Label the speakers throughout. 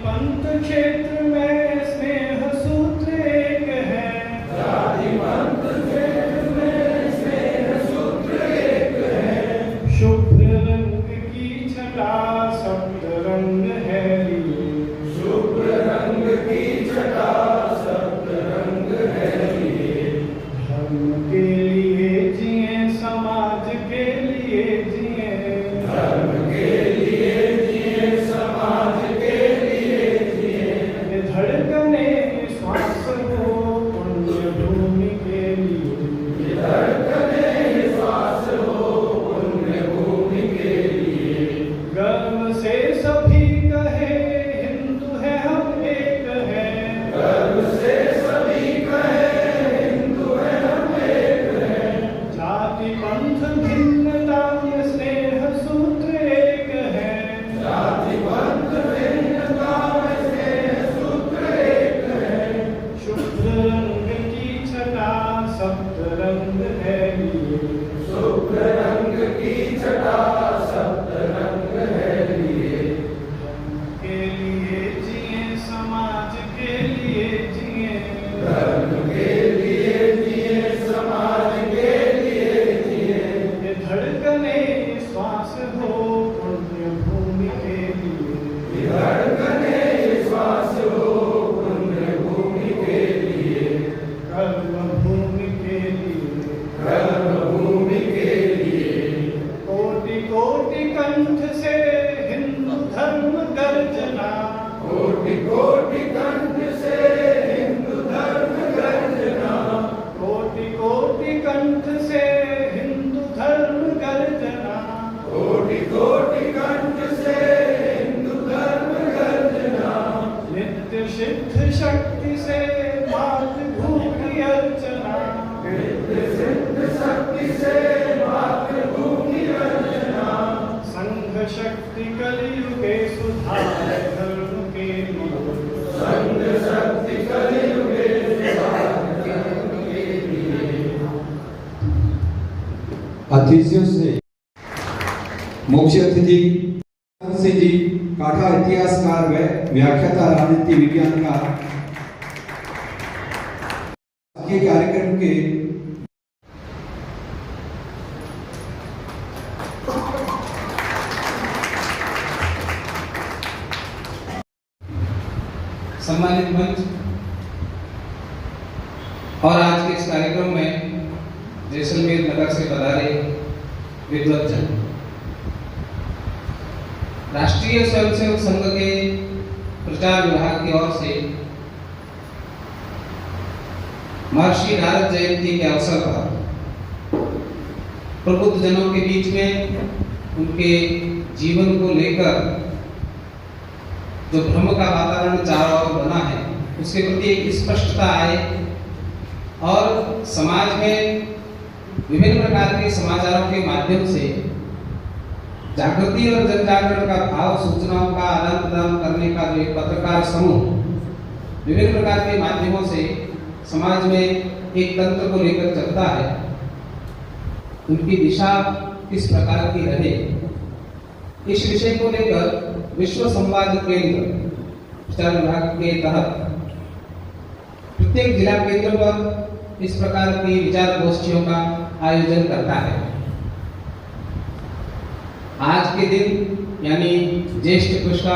Speaker 1: पंथ क्षेत्र में स्नेह सूत्र एक है।
Speaker 2: जाति पंथ क्षेत्र में स्नेह सूत्र एक है।
Speaker 1: शुभ्र रंग की छटा सप्त रंग है लिए।
Speaker 2: शुभ्र रंग की छटा सप्त रंग है लिए।
Speaker 1: धर्म के लिए जिए, समाज के लिए जिए।
Speaker 2: धर्म के लिए जिए, समाज के लिए जिए।
Speaker 1: ये धड़कने श्वास हो पुण्य भूमि के लिए।
Speaker 2: ये धड़कने श्वास हो पुण्य भूमि के लिए।
Speaker 1: गर्व से सभी कहे हिंदू है हम एक है।
Speaker 2: गर्व से सभी कहे हिंदू है हम एक है।
Speaker 1: जाति पंथ भिन्नता में स्नेह सूत्र एक है।
Speaker 2: जाति पंथ भिन्नता में स्नेह सूत्र एक है।
Speaker 1: शुभ्र रंग की छटा सप्त रंग है लिए।
Speaker 2: शुभ्र रंग की छटा सप्त रंग है लिए।
Speaker 1: धर्म के लिए जिए, समाज के लिए जिए।
Speaker 2: धर्म के लिए जिए, समाज के लिए जिए।
Speaker 1: ये धड़कने श्वास हो पुण्य भूमि के लिए।
Speaker 2: ये धड़कने श्वास हो पुण्य भूमि के लिए।
Speaker 1: कर्म भूमि के लिए।
Speaker 2: कर्म भूमि के लिए।
Speaker 1: कोटि कोटि कंठ से हिंदू धर्म गर्जना।
Speaker 2: कोटि कोटि कंठ से हिंदू धर्म गर्जना।
Speaker 1: कोटि कोटि कंठ से हिंदू धर्म गर्जना।
Speaker 2: कोटि कोटि कंठ से हिंदू धर्म गर्जना।
Speaker 1: नित्य सिद्ध शक्ति से मातृभूमि अर्चना।
Speaker 2: नित्य सिद्ध शक्ति से मातृभूमि अर्चना।
Speaker 1: संघ शक्ति कलियुगे सुधार धर्म के लिए।
Speaker 2: संघ शक्ति कलियुगे सुधार धर्म के लिए।
Speaker 3: अतिथियों से मुख्य अतिथि सिंह जी, काठा इतिहासकार व व्याख्याता राजनीति विज्ञान का के कार्यक्रम के
Speaker 4: सम्मानित मंच और आज के इस कार्यक्रम में जैसलमेर नगर से पधारे विद्वत्जन, राष्ट्रीय स्वयंसेवक संघ के प्रचार विभाग की ओर से महर्षि नारद जयंती के अवसर पर प्रबुद्ध जनों के बीच में उनके जीवन को लेकर जो भ्रम का वातावरण चारों ओर बना है उसके प्रति एक स्पष्टता आए और समाज में विभिन्न प्रकार के समाचारों के माध्यम से जागृति और जन जागरण का भाव, सूचनाओं का आदान प्रदान करने का जो एक पत्रकार समूह विभिन्न प्रकार के माध्यमों से समाज में एक तंत्र को लेकर चलता है, उनकी दिशा किस प्रकार की रहे, इस विषय को लेकर विश्व संवाद केंद्र प्रचार विभाग के तहत प्रत्येक जिला केंद्र पर इस प्रकार की विचार गोष्ठियों का आयोजन करता है। आज के दिन यानी ज्येष्ठ कृष्णा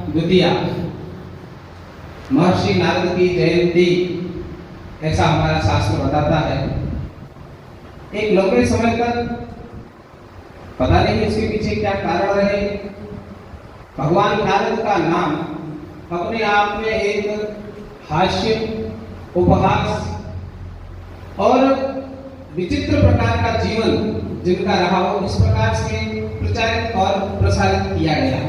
Speaker 4: द्वितीया, महर्षि नारद की जयंती, ऐसा हमारा शास्त्र बताता है। एक लंबे समय तक पता नहीं इसके पीछे क्या कारण रहे, भगवान नारद का नाम अपने आप में एक हास्य, उपहास और विचित्र प्रकार का जीवन जिनका रहा हो, इस प्रकार से प्रचारित और प्रसारित किया गया।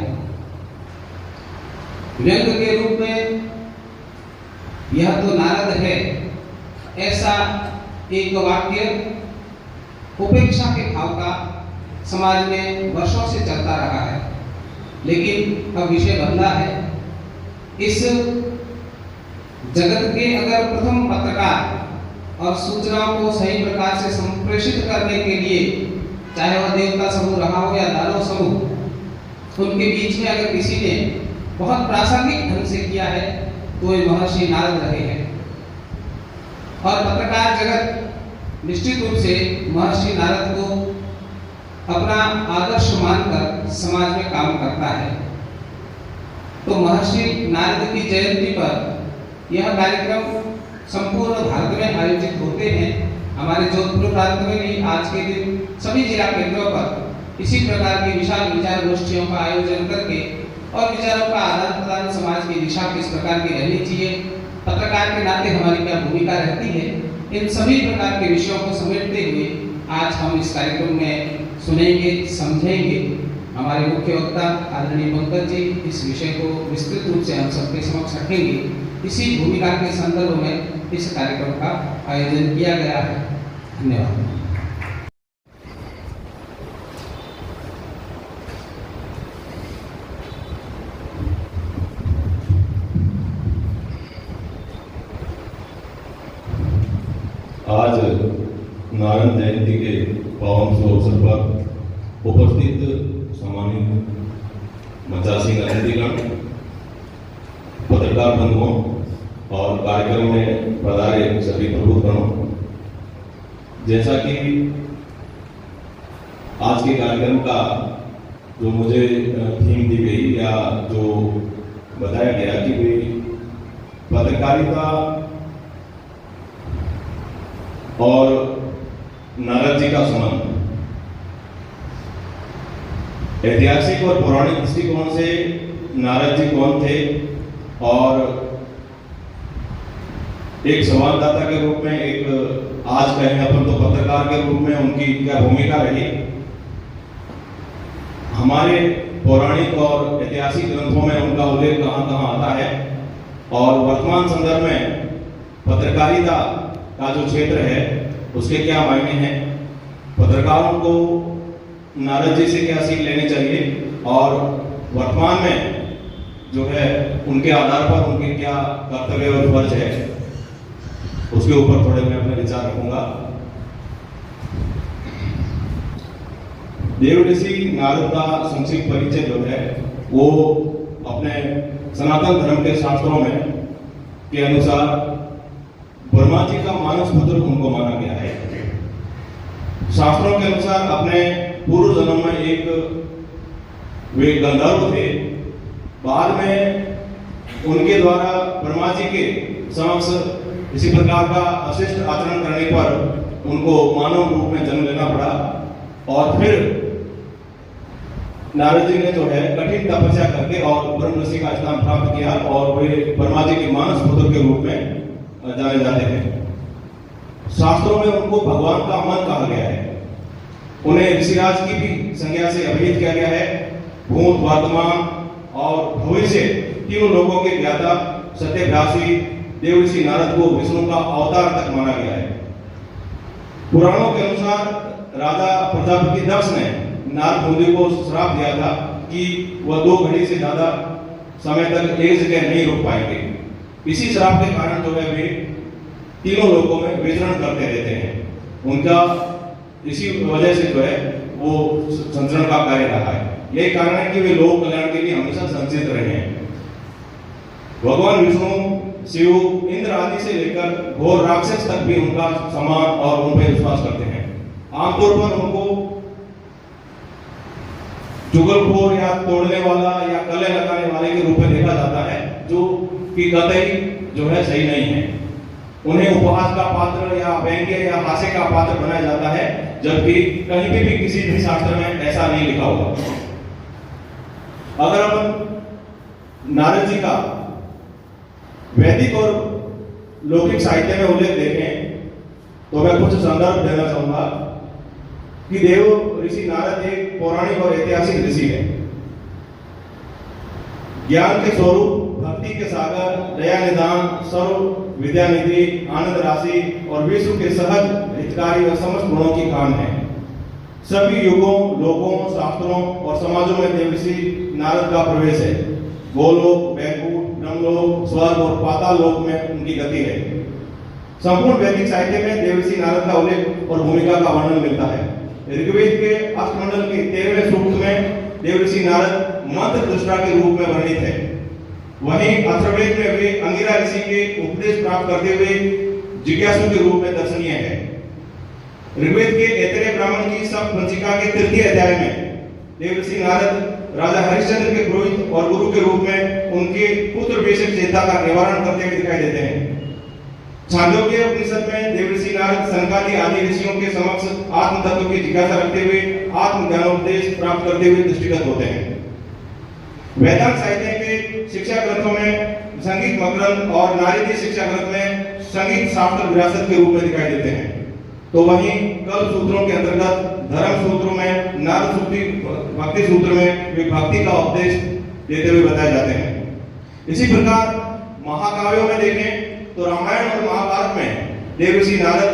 Speaker 4: व्यंग के रूप में यह तो नारद है, ऐसा एक वाक्य उपेक्षा के भाव का समाज में वर्षों से चलता रहा है। लेकिन अब विषय बदला है। इस जगत के अगर प्रथम पत्रकार और सूचनाओं को सही प्रकार से संप्रेषित करने के लिए, चाहे वह देवता समूह रहा हो या दानव समूह, उनके बीच में अगर किसी ने बहुत प्रासंगिक ढंग से किया है तो ये महर्षि नारद रहे हैं। और पत्रकार जगत निश्चित रूप से महर्षि नारद को अपना आदर्श मानकर समाज में काम करता है। तो महर्षि नारद की जयंती पर यह कार्यक्रम संपूर्ण भारत में आयोजित होते हैं। हमारे जोधपुर प्रांत में भी आज के दिन सभी जिला केंद्रों पर इसी प्रकार की विशाल विचार गोष्ठियों का आयोजन करके और विचारों का आदान प्रदान, समाज की दिशा किस प्रकार की रहनी चाहिए, पत्रकार के नाते हमारी क्या भूमिका रहती है, इन सभी प्रकार के विषयों को समेटते हुए आज हम इस कार्यक्रम में सुनेंगे, समझेंगे। हमारे मुख्य वक्ता आदरणीय पंकज जी इस विषय को विस्तृत रूप से हम सबके समक्ष रखेंगे। इसी भूमिका के संदर्भ में इस कार्यक्रम का आयोजन किया गया है। धन्यवाद।
Speaker 5: आज नारायण जयंती के पावन शुभ अवसर पर उपस्थित सम्मानित मंचासीन अतिथिगण, पत्रकार बंधुओं और कार्यक्रम में पधारे सभी प्रबुद्धगणों, जैसा कि आज के कार्यक्रम का जो मुझे थीम दी गई या जो बताया गया कि भाई पत्रकारिता और नारद जी का संबंध ऐतिहासिक और पौराणिक दृष्टिकोण से नारद जी कौन थे और एक संवाददाता के रूप में, एक आज कहें अपन तो पत्रकार के रूप में उनकी क्या भूमिका रही, हमारे पौराणिक और ऐतिहासिक ग्रंथों में उनका उल्लेख कहां कहां आता है और वर्तमान संदर्भ में पत्रकारिता का जो क्षेत्र है उसके क्या मायने हैं, पत्रकारों को नारद जी से क्या सीख लेनी चाहिए और वर्तमान में जो है उनके आधार पर उनके क्या कर्तव्य और फर्ज है, उसके ऊपर थोड़े मैं अपने विचार रखूंगा। देव ऋषि नारद का संक्षिप्त परिचय जो है वो अपने सनातन धर्म के शास्त्रों में के अनुसार ब्रह्मा जी का मानस पुत्र उनको माना गया है। शास्त्रों के अनुसार अपने पूर्व जन्म में एक वे गंधर्व थे, बाद में उनके द्वारा ब्रह्मा जी के समक्ष इसी प्रकार का अशिष्ट आचरण करने पर उनको मानव रूप में जन्म लेना पड़ा और फिर नारद जी ने जो है कठिन तपस्या करके और ब्रह्म ऋषि का स्थान प्राप्त किया और वे ब्रह्मा जी के मानस पुत्र के रूप में जाने जाते हैं। शास्त्रों में उनको भगवान का मन कहा गया है। उन्हें ऋषिराज की भी संज्ञा से अभिहित किया गया है। भूत, वर्तमान और भविष्य तीनों लोगों के ज्ञाता सत्यव्यासी देव ऋषि नारद को विष्णु का अवतार तक माना गया है। पुराणों के अनुसार राजा प्रजापति दक्ष ने नारद मुनि को श्राप दिया था कि वह 2 घड़ी से ज्यादा समय तक एक जगह नहीं रुक पाएंगे। इसी श्राप के कारण जो है वे तीनों लोकों में विचरण करते रहते हैं। उनका इसी वजह से जो है वो संचरण का कार्य रहा है। यही कारण है कि वे लोक कल्याण के लिए हमेशा संचित रहे हैं। भगवान विष्णु, शिव, इंद्र आदि से लेकर घोर राक्षस तक भी उनका सम्मान और उन पर विश्वास करते हैं। आमतौर पर उनको चुगलखोर या तोड़ने वाला या कलह लगाने वाले के रूप में देखा जाता है, जो कि कतई जो है सही नहीं है। उन्हें उपहास का पात्र या व्यंग्य या हास्य का पात्र बनाया जाता है, जबकि कहीं पे भी किसी भी शास्त्र में ऐसा नहीं लिखा हुआ। अगर अपन नारद जी का वैदिक और लौकिक साहित्य में उल्लेख देखें तो मैं कुछ संदर्भ देना चाहूंगा कि देव ऋषि नारद एक पौराणिक और ऐतिहासिक ऋषि है। ज्ञान के स्वरूप, भक्ति के सागर, दया निदान, सर्व विद्या निधि, आनंद राशि और विश्व के सहज हितकारी व समस्त गुणों की खान है। सभी युगों, लोकों, शास्त्रों और समाजों में देव ऋषि नारद का प्रवेश है। गोलोक, वैकुंठ, ब्रह्मलोक, स्वर्ग और पाताल लोक में उनकी गति है। संपूर्ण वैदिक साहित्य में देव ऋषि नारद का उल्लेख और भूमिका का वर्णन मिलता है। ऋग्वेद के अष्टमंडल के 13वें सूक्त में देव ऋषि नारद मंत्र दृष्टा के रूप में वर्णित है। वहीं अथर्ववेद में वे अंगिरा ऋषि के उपदेश प्राप्त करते हुए जिज्ञासु के रूप में दर्शनीय है। ऋग्वेद के ऐतरेय ब्राह्मण की सब पंचिका के तृतीय अध्याय में देवर्षि नारद राजा हरिश्चंद्र के पुरोहित और गुरु के रूप में उनके पुत्र वेशक चिंता का निवारण करते हुए दिखाई देते हैं। छांदोग्य उपनिषद में देवर्षि नारद सनकादि आदि ऋषियों के समक्ष आत्म तत्व की जिज्ञासा रखते हुए आत्म ज्ञानोपदेश प्राप्त करते हुए दृष्टिगत होते हैं। वेदांत साहित्य के शिक्षा ग्रंथों में संगीत मकरंद और नारदीय शिक्षा ग्रंथ में संगीत शास्त्र विरासत के रूप में दिखाई देते हैं। तो वहीं कल्प सूत्रों के अंतर्गत धर्म सूत्रों में नारद सूत्री भक्ति सूत्र में वे भक्ति का उपदेश देते हुए बताए जाते हैं। इसी प्रकार महाकाव्यों में देखें तो रामायण और महाभारत में देवर्षि नारद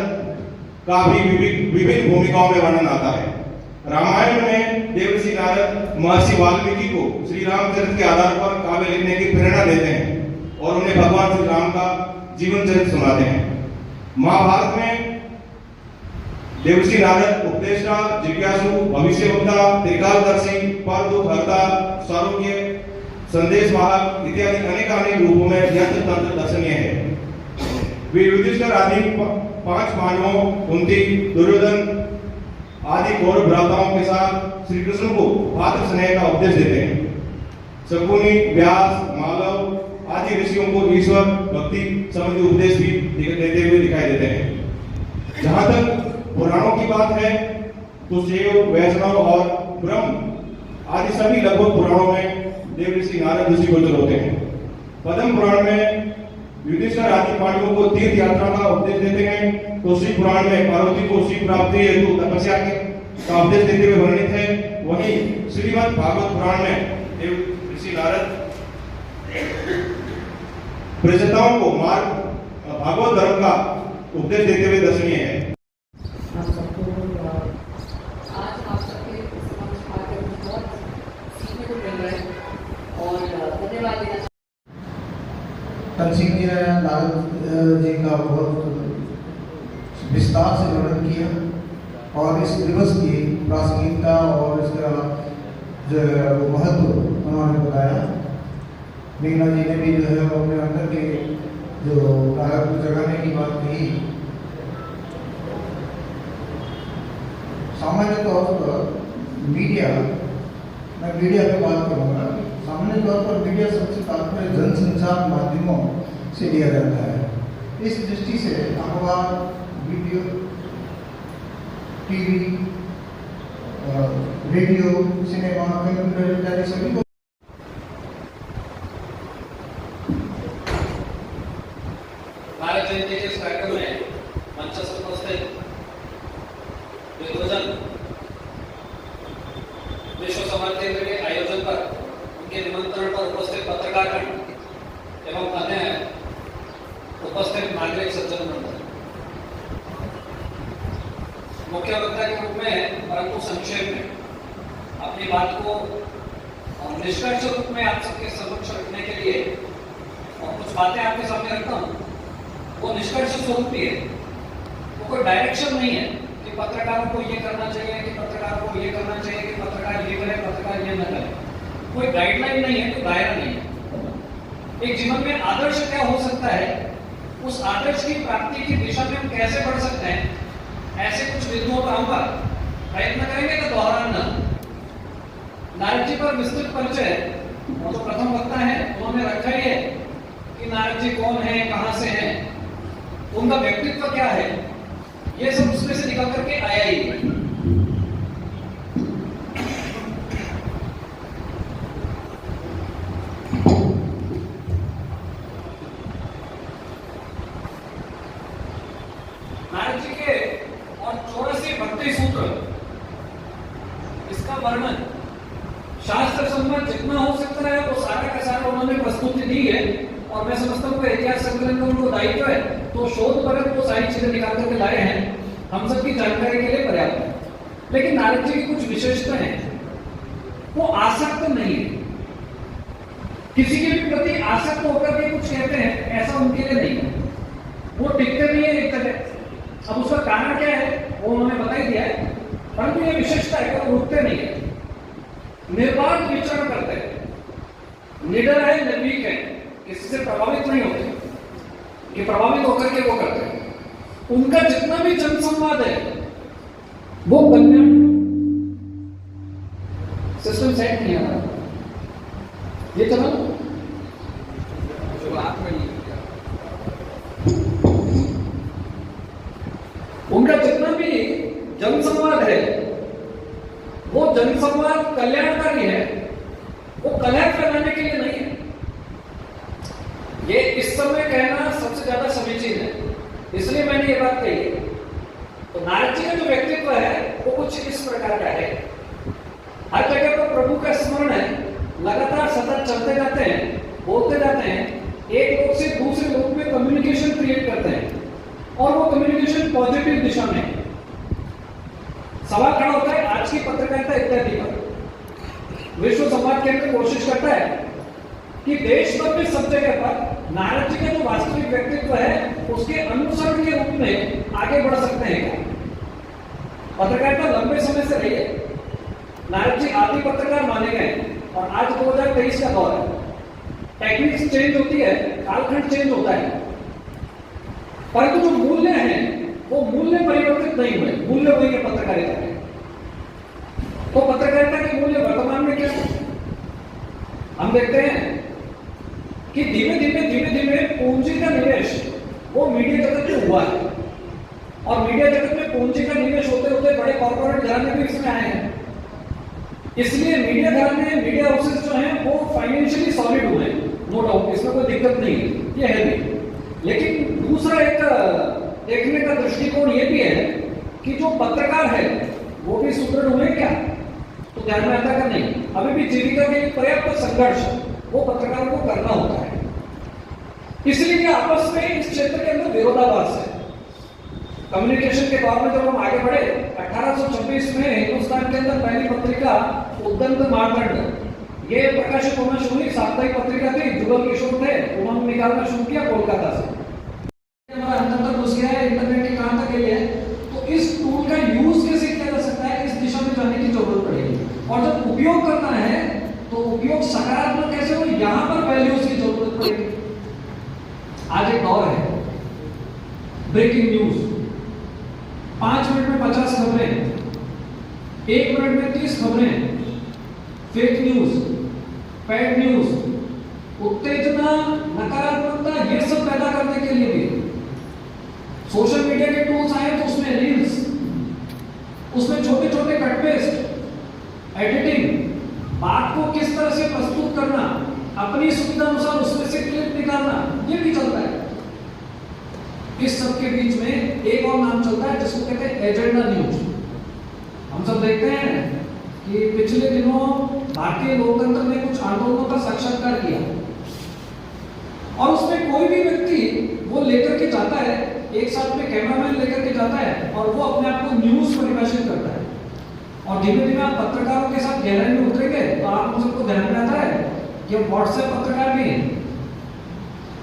Speaker 5: का भी विभिन्न भूमिकाओं में वर्णन आता है। रामायण में देवर्षि नारद महर्षि वाल्मीकि को श्री रामचरित्र के आधार पर काव्य लिखने की प्रेरणा देते हैं और उन्हें भगवान श्री राम का जीवन चरित्र सुनाते हैं। महाभारत में देवर्षि नारद उपदेष्टा, जिज्ञासु, भविष्यवक्ता, त्रिकालदर्शी, पर दुख हरता, सारोग्य, संदेश वाहक इत्यादि अनेक रूपों में यंत्र तंत्र दर्शनीय है। वे युधिष्ठिर आदि 5 पांडवों, कुंती, दुर्योधन आदि कौरव भ्राताओं के साथ श्री कृष्ण को भातृ स्नेह का उपदेश देते हैं। शकुनि, व्यास, मालव आदि ऋषियों को ईश्वर भक्ति संबंधी उपदेश भी देते हुए दिखाई देते हैं। जहां तक पुराणों की बात है तो शैव, वैष्णव और ब्रह्म आदि सभी लगभग पुराणों में देवर्षि नारद ऋषि गोचर होते हैं। पद्म पुराण में युधिष्ठिर आदि पांडवों को तीर्थ यात्रा का उपदेश देते हैं, तो शिव पुराण में पार्वती को शिव प्राप्ति हेतु तपस्या का उपदेश देते हुए वर्णित है। वहीं श्रीमद् भागवत पुराण में देवर्षि नारद प्रजताओं को मार्ग भागवत धर्म का उपदेश देते हुए दर्शनीय है।
Speaker 6: तनसीम जी ने नारद जी का बहुत विस्तार से वर्णन किया और इस दिवस की प्रासंगिकता और इसका जो महत्व उन्होंने बताया। मीना जी ने भी जो है अपने अंदर के जो नारद को जगाने की बात कही। सामान्य तौर पर मीडिया, मैं मीडिया पे बात करूँगा। सामान्य तौर पर मीडिया सबसे तात्पर्य जनसंचार माध्यमों से लिया जाता है। इस दृष्टि से अखबार, video, TV, radio, cinema, computer इत्यादि सभी को
Speaker 4: नारद जयंती के इस कार्यक्रम में मंचस्थ उपस्थित विद्वजन विश्व संवाद केंद्र के आयोजन पर उनके निमंत्रण पर उपस्थित पत्रकारगण एवं अन्य उपस्थित नागरिक सज्जन मंडल, मुख्य वक्ता के रूप में परंतु संक्षेप में अपनी बात को निष्कर्ष रूप में आप सबके समक्ष रखने के लिए और कुछ बातें आपके सामने रखता हूँ। वो निष्कर्ष स्वरूप ही है, वो कोई डायरेक्शन नहीं है कि पत्रकारों को ये करना चाहिए, कि पत्रकारों को ये करना चाहिए, कि पत्रकार ये करे, पत्रकार ये न करे। कोई गाइडलाइन नहीं है, कोई दायरा नहीं है। एक जीवन में आदर्श क्या हो सकता है, उस आदर्श की प्राप्ति की दिशा में हम कैसे बढ़ सकते हैं, ऐसे कुछ बिंदुओं पर हम प्रयत्न करेंगे तो दोहरान न। नारद जी पर विस्तृत परिचय और जो प्रथम वक्ता है उन्होंने रखा ही है कि नारद जी कौन है, कहां से हैं, उनका व्यक्तित्व क्या है, ये सब उसमें से निकल करके आया ही है। नारद जी के और 84 भक्ति सूत्र, इसका वर्णन शास्त्र सम्मत जितना हो सकता है वो सारा का सारा उन्होंने प्रस्तुति दी है। और मैं समझता हूँ इतिहास संकलन का उनको दायित्व है, तो शोध परक वो सारी चीजें निकाल करके लाए हैं, हम सबकी जानकारी के लिए पर्याप्त है। लेकिन नारद जी की कुछ विशेषताएं हैं, वो आसक्त नहीं है, किसी के भी प्रति आसक्त होकर के कुछ कहते हैं ऐसा उनके लिए नहीं है, वो टिकते नहीं है एक तरह। अब उसका कारण क्या है वो उन्होंने बता ही दिया है, परंतु ये विशेषता है कि वो रुकते नहीं है, निर्बाध विचरण करते हैं, निडर है, निर्भीक है,
Speaker 7: इससे प्रभावित नहीं होते, ये प्रभावित होकर के वो करते हैं। उनका जितना भी जनसंवाद है वो कल्याण सिस्टम सेट नहीं आ रहा, ये चलो उनका जितना भी जनसंवाद है वो जनसंवाद कल्याणकारी है, वो कलह फैलाने के लिए नहीं है। ये इस समय कहना सबसे ज्यादा समीचीन है, इसलिए मैंने ये बात कही है। तो नारद जी का जो व्यक्तित्व है वो कुछ इस प्रकार का है। हर जगह पर प्रभु का स्मरण है, लगातार सतत चलते जाते हैं, बोलते जाते हैं, एक लोग से दूसरे लोग में कम्युनिकेशन क्रिएट करते हैं और वो कम्युनिकेशन पॉजिटिव दिशा में है। सवाल खड़ा होता है आज की पत्रकारिता इत्यादि पर। विश्व संवाद केंद्र कोशिश करता है कि देश भर में सब जगह पर नारद जी का जो वास्तविक व्यक्तित्व है उसके अनुसरण के रूप में आगे बढ़ सकते हैं क्या? पत्रकारिता लंबे समय से रही है, नारद जी आदि पत्रकार माने गए और आज 2023 का दौर है। टेक्निक्स चेंज होती है, कालखंड चेंज होता है, परंतु जो मूल्य हैं वो मूल्य परिवर्तित नहीं हुए, मूल्य वही है पत्रकारिता के। तो पत्रकारिता के मूल्य वर्तमान में क्या है? हम देखते हैं कि धीमे धीमे पूंजी का निवेश वो मीडिया जगत में हुआ है और मीडिया जगत में पूंजी का निवेश होते होते बड़े कॉर्पोरेट घराने भी इसमें आए हैं। इसलिए मीडिया घराने, मीडिया हाउसेस जो हैं वो फाइनेंशियली सॉलिड हुए, नो डाउट, इसमें कोई दिक्कत नहीं है, ये है भी। लेकिन दूसरा एक देखने का दृष्टिकोण ये भी है कि जो पत्रकार है वो भी सुदृढ़ हुए क्या? तो ध्यान में आता का नहीं, अभी भी जीविका के लिए पर्याप्त संघर्ष वो पत्रकारों को करना होता है। इसलिए आपस में इस क्षेत्र के अंदर विरोधाभास है। कम्युनिकेशन के दौर में जब हम आगे बढ़े, 1826 में हिंदुस्तान के अंदर पहली पत्रिका उद्दंत मानदंड ये प्रकाशित होना शुरू हुई। साप्ताहिक पत्रिका थी, जुगल किशोर थे, उन्होंने निकालना शुरू किया कोलकाता से। हमारा अंदर तक घुस गया है, इंटरनेट के काम तक के लिए, तो इस टूल का यूज कैसे किया जा सकता है, इस दिशा में जाने की जरूरत पड़ेगी। और जब उपयोग करना है तो उपयोग सकारात्मक कैसे हो, यहां पर वैल्यूज की जरूरत पड़ेगी। आज एक दौर है ब्रेकिंग न्यूज, 5 मिनट में 50 खबरें, 1 मिनट में 30 खबरें, फेक न्यूज, पैड न्यूज, उत्तेजना, नकारात्मकता, ये सब पैदा करने के लिए भी सोशल मीडिया के टूल्स आए तो उसमें रील्स, उसमें छोटे छोटे कट पेस्ट, एडिटिंग, बात को किस तरह से प्रस्तुत करना, अपनी सुविधा अनुसार उसमें से क्लिप निकालना, ये भी चलता है। इस सब के बीच में एक और नाम चलता है जिसको कहते हैं एजेंडा न्यूज। हम सब देखते हैं कि पिछले दिनों भारतीय लोकतंत्र ने कुछ आंदोलनों का साक्षात्कार किया और उसमें कोई भी व्यक्ति वो लेकर के जाता है, एक साथ में कैमरामैन लेकर के जाता है और वो अपने आप को न्यूज परिभाषित करता है। और धीमे धीमे आप पत्रकारों के साथ गहराई में उतरेंगे तो आप सबको ध्यान में आता है कि हम व्हाट्सएप पत्रकार भी हैं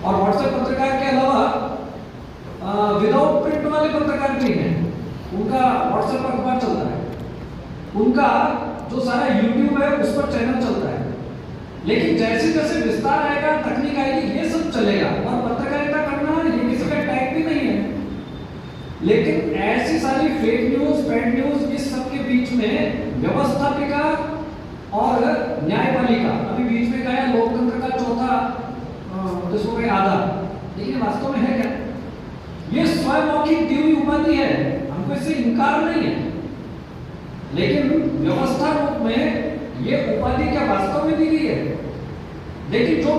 Speaker 7: और व्हाट्सएप पत्रकार के अलावा विदाउट प्रिंट वाले पत्रकार भी हैं। उनका व्हाट्सएप पर अखबार चलता है, उनका जो सारा यूट्यूब है उस पर चैनल चलता है। लेकिन जैसे जैसे विस्तार आएगा, तकनीक आएगी, ये सब चलेगा और पत्रकारिता करना ये किसी का टैग भी नहीं है। लेकिन ऐसी सारी फेक न्यूज, पैड न्यूज, इस सब के बीच में व्यवस्थापिका और न्यायपालिका, अभी बीच में गया लोकतंत्र का चौथा जिसको कहे आधार, लेकिन वास्तव में है क्या? ये स्वयं मौखिक दी हुई उपाधि है, हमको इससे इनकार नहीं है, लेकिन व्यवस्था रूप में ये उपाधि क्या वास्तव में दी गई है? लेकिन जो